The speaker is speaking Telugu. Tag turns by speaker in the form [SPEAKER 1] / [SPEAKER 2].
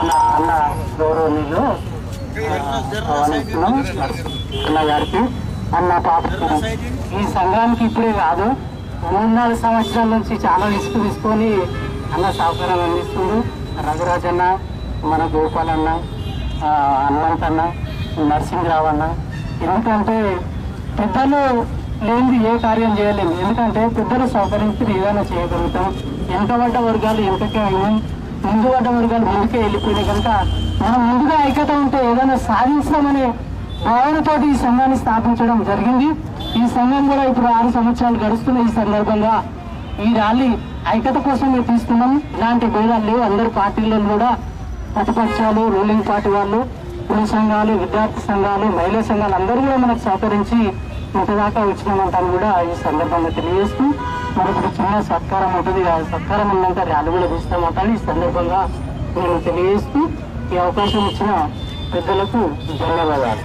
[SPEAKER 1] మన అన్న గౌరవనీయులు అన్న గారికి అన్న పాప ఈ సంఘానికి ఇప్పుడే కాదు 3-4 సంవత్సరాల నుంచి చాలా రిస్క్ తీసుకొని అన్న సహకారం అందిస్తుంది. రఘురాజ్ అన్న, మన గోపాల్ అన్న, హనుమంత్ అన్న, నరసింహరావు అన్న. ఎందుకంటే పెద్దలు లేనిది ఏ కార్యం చేయలేము. ఎందుకంటే పెద్దలు సహకరించి ఏదైనా చేయగలుగుతాం. వెనుకబడ్డ వర్గాలు వెనుకకే అయినాయి, ముందు పడ్డ వర్గాలు ముందుకే వెళ్ళిపోయినాయి. కనుక మనం ముందుగా ఐక్యత ఉంటే ఏదైనా సాధించడమనే భావనతోటి ఈ సంఘాన్ని స్థాపించడం జరిగింది. ఈ సంఘం కూడా ఇప్పుడు 6 సంవత్సరాలు గడుస్తున్న ఈ సందర్భంగా ఈ ర్యాలీ ఐక్యత కోసం మేము తీసుకున్నాం. ఇలాంటి భేదాలు లేవు. అందరు పార్టీలలో కూడా ప్రతిపక్షాలు, రూలింగ్ పార్టీ వాళ్ళు, కుల సంఘాలు, విద్యార్థి సంఘాలు, మహిళా సంఘాలు అందరూ కూడా మనకు సహకరించి ఇంతదాకా వచ్చినామంటాను కూడా ఈ సందర్భంగా తెలియజేస్తూ మనకు చిన్న సత్కారం ఉంటుంది. ఆ సత్కారం ఉన్నంత ర్యాలీ కూడా తీస్తామంటాను ఈ సందర్భంగా నేను తెలియజేస్తూ ఈ అవకాశం ఇచ్చిన పెద్దలకు ధన్యవాదాలు.